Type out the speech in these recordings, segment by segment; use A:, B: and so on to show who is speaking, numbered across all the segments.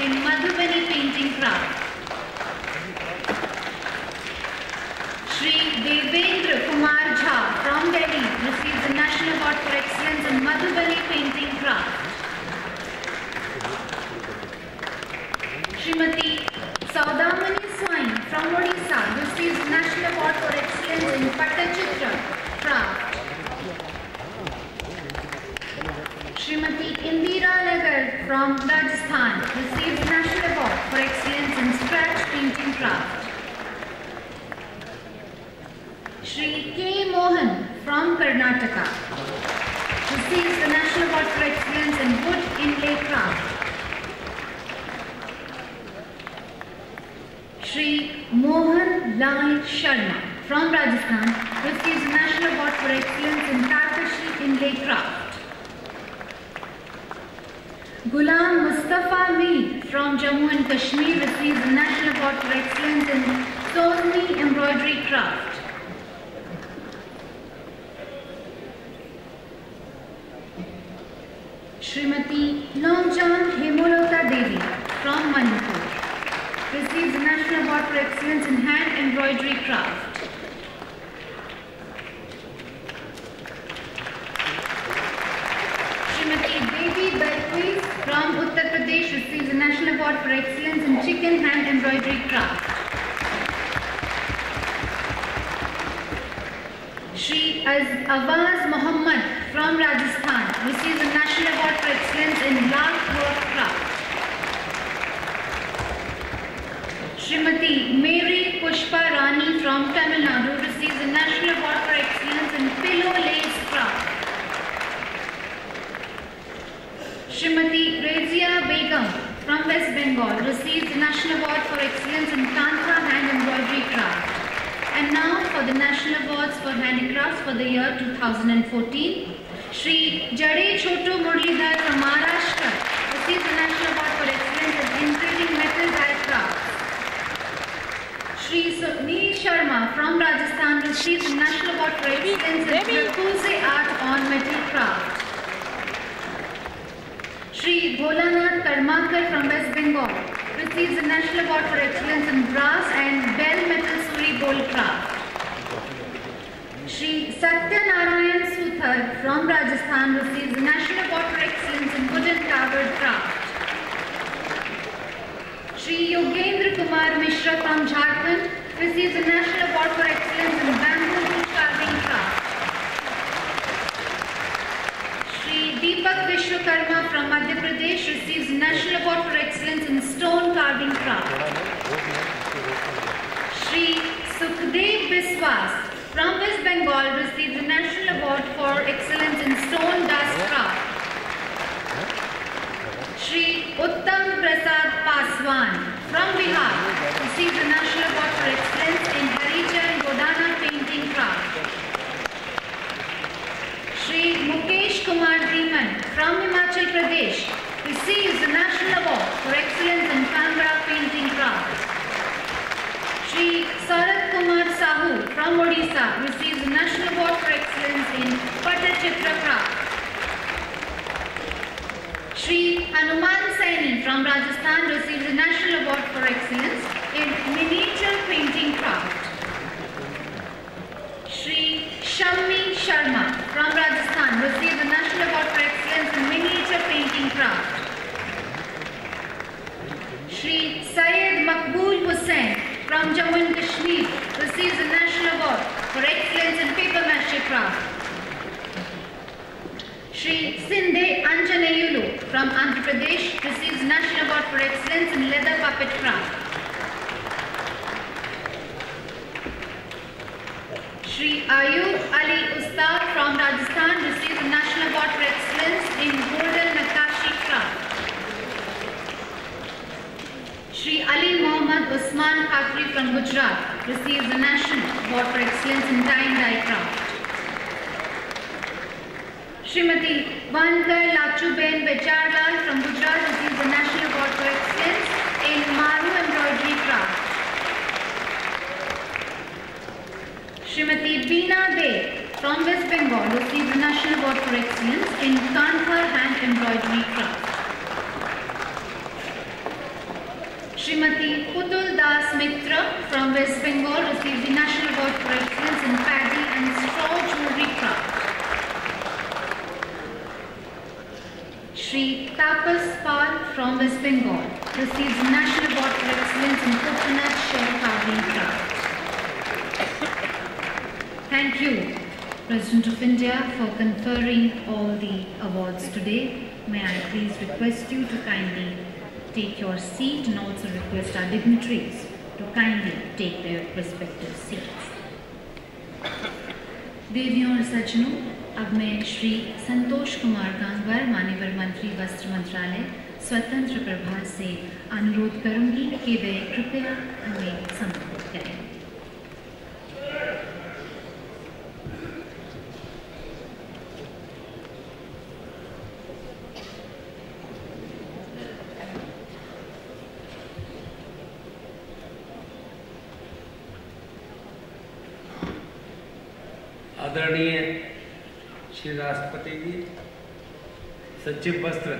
A: in Madhubani painting craft. Shri Devendra Kumar Jha from Delhi receives the National Award for Excellence in Madhubani painting craft. Srimati Saudamani Swain from Odisha receives the National Award for Excellence in Pattachitra craft. Srimati Indira Nagar from Rajasthan receives the National Award for Excellence in Scratch painting craft. Shri K. Mohan from Karnataka receives the National Award for Excellence in Wood Inlay Craft. Shri Mohan Lal Sharma from Rajasthan receives the National Award for Excellence in Tapestry Inlay Craft. Ghulam Mustafa Mir from Jammu and Kashmir receives the National Award for Excellence in Soni Embroidery Craft. Srimati Longjan Hemolota Devi from Manipur receives the National Award for Excellence in Hand Embroidery Craft. Srimati Devi Balquis from Uttar Pradesh receives the National Award for Excellence in Chicken Hand Embroidery Craft. Shri Awaz Muhammad from Rajasthan receives the National Award for Excellence in Lark Work Craft. Srimati Mary Pushpa Rani from Tamil Nadu receives the National Award for Excellence in Pillow Lace Craft. Srimati Razia Begum from West Bengal receives the National Award for Excellence in Tantra Hand Embroidery Craft. And now for the National Awards for Handicrafts for the year 2014. Shri Jade Choto Murlidhar from Maharashtra receives the National Award for Excellence in Engraving Metal Die Crafts. Shri Sunil Sharma from Rajasthan receives the National Award for Excellence in Rakuse Art on Metal Craft. Shri Bholanath Karmakar from West Bengal receives the National Award for Excellence in Brass and Bell Metal Suri Bowl Craft. Shri Satyanarayan Suthar from Rajasthan receives the National Award for Excellence in Wooden Carved Craft. Shri Yogendra Kumar Mishra from Jharkhand receives the National Award for Excellence in Bamboo Carving Craft. Shri Deepak Vishwakarma from Madhya Pradesh receives the National Award for Excellence in Stone Carving Craft. Shri Sukhdev Biswas from West Bengal receives the National Award for Excellence in Stone Dust Craft. Shri Uttam Prasad Paswan from Bihar receives the National Award for Excellence in Harijan Godana Painting Craft. Shri Mukesh Kumar Dhiman from Himachal Pradesh receives the National Award for Excellence in Kangra Painting Craft. Shri Sarat Kumar Sahu from Odisha receives the National Award for Excellence in Pattachitra Craft. Shri Hanuman Saini from Rajasthan receives the National Award for Excellence in Miniature Painting Craft. Shri Shammi Sharma from Rajasthan receives the National Award for Excellence in Miniature Painting Craft. Shri Syed Makbul Hussain from Jammu and Kashmir receives the National Award for Excellence in Paper Mache Craft. Shri Sindhe Anjaneyulu from Andhra Pradesh receives the National Award for Excellence in Leather Puppet Craft. Shri Ayub Ali Ustad from Rajasthan receives the National Award for Excellence in Golden Nakashi Craft. Shri Ali Mohammad Usman Khatri from Gujarat receives the National Award for Excellence in Tie and Dye Craft. Srimati Vankar Lachuben Becharlal from Gujarat receives the National Award for Excellence in Maru Embroidery Craft. Srimati Beena Dey from West Bengal receives the National Award for Excellence in Kanthar Hand Embroidery Craft. from West Bengal received the National Award for Excellence in Paddy and Straw Jewellery Craft. Shri Tapas Pal from West Bengal receives the National Award for Excellence in Coconut Shell Carving Craft. Thank you, President of India, for conferring all the awards today. May I please request you to kindly take your seat and also request our dignitaries to kindly take their respective seats. देवियों और सज्जनों, अब मैं श्री संतोष कुमार गांगवार, माननीय मंत्री वस्त्र मंत्रालय, स्वतंत्र प्रभार से अनुरोध करूंगी कि वे कृपया हमें संबोधित करें।
B: आदरणीय श्री राष्ट्रपति जी, सचिव वस्त्र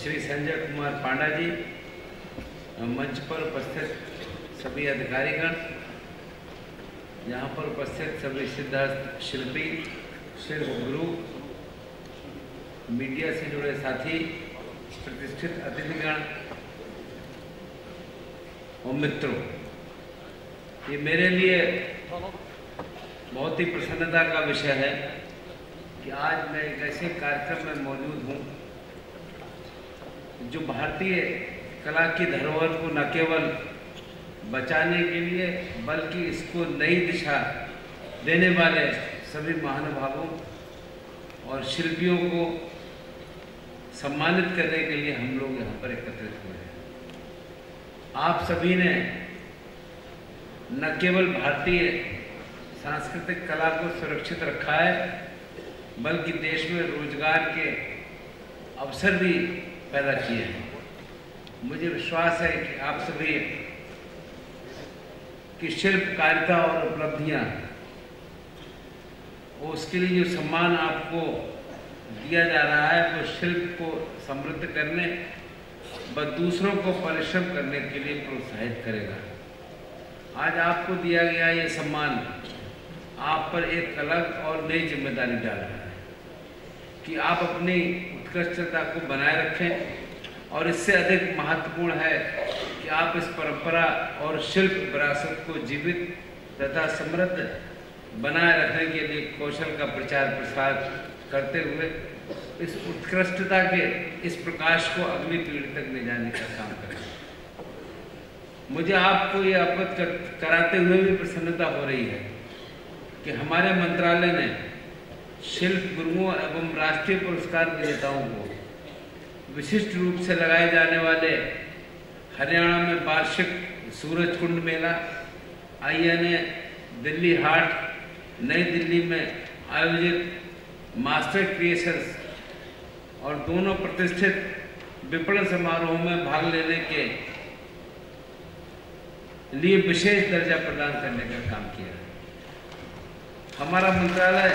B: श्री संजय कुमार पांडा जी, मंच पर उपस्थित सभी अधिकारीगण, यहाँ पर उपस्थित सभी सिद्धार्थ शिल्पी, शिल्प गुरु, मीडिया से जुड़े साथी, प्रतिष्ठित अतिथिगण और मित्रों, ये मेरे लिए बहुत ही प्रसन्नता का विषय है कि आज मैं एक ऐसे कार्यक्रम में मौजूद हूँ जो भारतीय कला की धरोहर को न केवल बचाने के लिए बल्कि इसको नई दिशा देने वाले सभी महानुभावों और शिल्पियों को सम्मानित करने के लिए हम लोग यहाँ पर एकत्रित हुए हैं। आप सभी ने न केवल भारतीय सांस्कृतिक कला को सुरक्षित रखा है बल्कि देश में रोजगार के अवसर भी पैदा किए हैं। मुझे विश्वास है कि आप सभी की शिल्पकारिता और उपलब्धियां, उसके लिए जो सम्मान आपको दिया जा रहा है वो शिल्प को समृद्ध करने व दूसरों को परिश्रम करने के लिए प्रोत्साहित करेगा। आज आपको दिया गया ये सम्मान आप पर एक अलग और नई जिम्मेदारी डाल रहा है कि आप अपनी उत्कृष्टता को बनाए रखें, और इससे अधिक महत्वपूर्ण है कि आप इस परंपरा और शिल्प विरासत को जीवित तथा समृद्ध बनाए रखने के लिए कौशल का प्रचार प्रसार करते हुए इस उत्कृष्टता के इस प्रकाश को अगली पीढ़ी तक ले जाने का काम करें। मुझे आपको ये अवगत कराते हुए भी प्रसन्नता हो रही है कि हमारे मंत्रालय ने शिल्प गुरुओं एवं राष्ट्रीय पुरस्कार विजेताओं को विशिष्ट रूप से लगाए जाने वाले हरियाणा में वार्षिक सूरज कुंड मेला, INA दिल्ली हाट, नई दिल्ली में आयोजित मास्टर क्रिएशंस और दोनों प्रतिष्ठित विपणन समारोह में भाग लेने के लिए विशेष दर्जा प्रदान करने का काम किया। हमारा मंत्रालय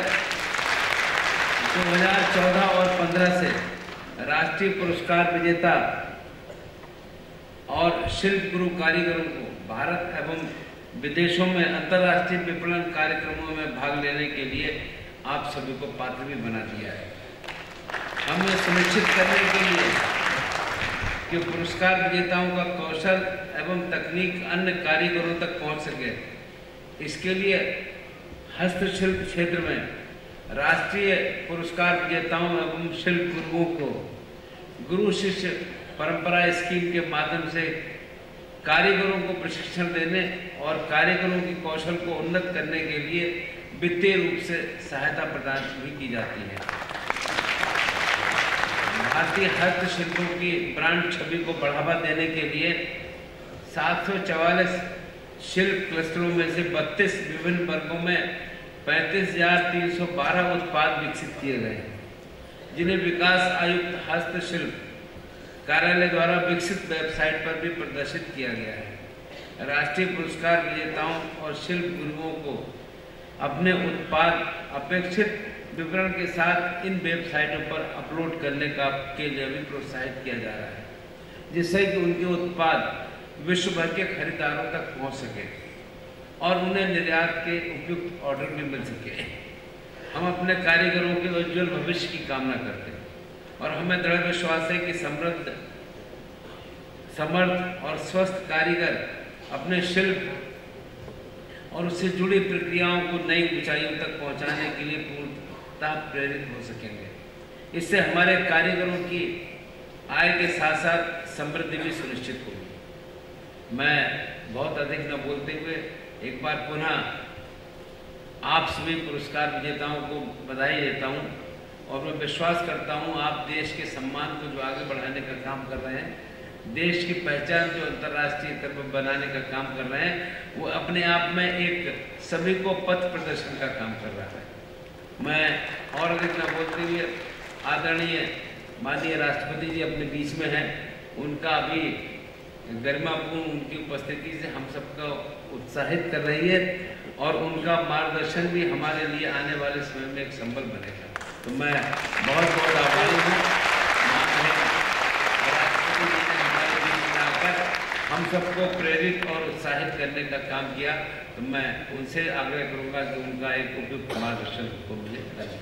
B: 2014 और 15 से राष्ट्रीय पुरस्कार विजेता और शिल्प गुरु कारीगरों को भारत एवं विदेशों में अंतर्राष्ट्रीय विपणन कार्यक्रमों में भाग लेने के लिए आप सभी को पात्र भी बना दिया है। हमने सुनिश्चित करने के लिए कि पुरस्कार विजेताओं का कौशल एवं तकनीक अन्य कारीगरों तक पहुंच सके, इसके लिए हस्तशिल्प क्षेत्र में राष्ट्रीय पुरस्कार विजेताओं एवं शिल्प गुरुओं को गुरु शिष्य परंपरा स्कीम के माध्यम से कारीगरों को प्रशिक्षण देने और कारीगरों की कौशल को उन्नत करने के लिए वित्तीय रूप से सहायता प्रदान भी की जाती है। भारतीय हस्तशिल्पों की ब्रांड छवि को बढ़ावा देने के लिए 744 शिल्प क्लस्टरों में से 32 विभिन्न वर्गों में 35,312 उत्पाद विकसित किए गए हैं, जिन्हें विकास आयुक्त हस्तशिल्प कार्यालय द्वारा विकसित वेबसाइट पर भी प्रदर्शित किया गया है। राष्ट्रीय पुरस्कार विजेताओं और शिल्प गुरुओं को अपने उत्पाद अपेक्षित विवरण के साथ इन वेबसाइटों पर अपलोड करने के लिए भी प्रोत्साहित किया जा रहा है, जिससे कि उनके उत्पाद विश्व भर के खरीदारों तक पहुंच सके और उन्हें निर्यात के उपयुक्त ऑर्डर भी मिल सके। हम अपने कारीगरों के उज्जवल भविष्य की कामना करते हैं और हमें दृढ़ विश्वास है कि समृद्ध, समर्थ और स्वस्थ कारीगर अपने शिल्प और उससे जुड़ी प्रक्रियाओं को नई ऊंचाइयों तक पहुंचाने के लिए पूर्णतः प्रेरित हो सकेंगे। इससे हमारे कारीगरों की आय के साथ साथ समृद्धि भी सुनिश्चित होगी। मैं बहुत अधिक न बोलते हुए एक बार पुनः आप सभी पुरस्कार विजेताओं को बधाई देता हूं और मैं विश्वास करता हूं आप देश के सम्मान को जो आगे बढ़ाने का काम कर रहे हैं, देश की पहचान जो अंतर्राष्ट्रीय स्तर पर बनाने का काम कर रहे हैं, वो अपने आप में एक सभी को पथ प्रदर्शन का काम कर रहा है। मैं और अधिक न बोलते हुए आदरणीय माननीय राष्ट्रपति जी अपने बीच में हैं, उनका अभी गरिमापूर्ण उनकी उपस्थिति से हम सबको उत्साहित कर रही है और उनका मार्गदर्शन भी हमारे लिए आने वाले समय में एक संबल बनेगा। तो मैं बहुत बहुत आभारी हूँ। राष्ट्रपति जी ने हमारे बीच में आकर हम सबको प्रेरित और उत्साहित करने का काम किया, तो मैं उनसे आग्रह करूँगा कि उनका एक उपयुक्त मार्गदर्शन को मुझे करें।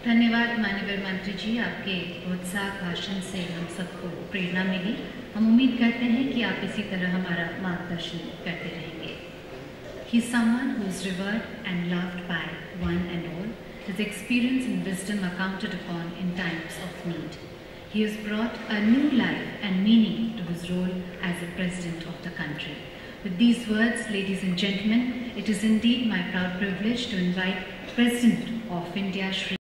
A: धन्यवाद माननीय मंत्री जी, आपके प्रोत्साहक भाषण से हम सबको प्रेरणा मिली। हम उम्मीद करते हैं कि आप इसी तरह हमारा मार्गदर्शन करते रहेंगे। He is someone who is revered and loved by one and all. His experience and wisdom are counted upon in times of need. He has brought a new life and meaning to his role as the President of the country. With these words, ladies and gentlemen, it is indeed my proud privilege to invite President of India, Shri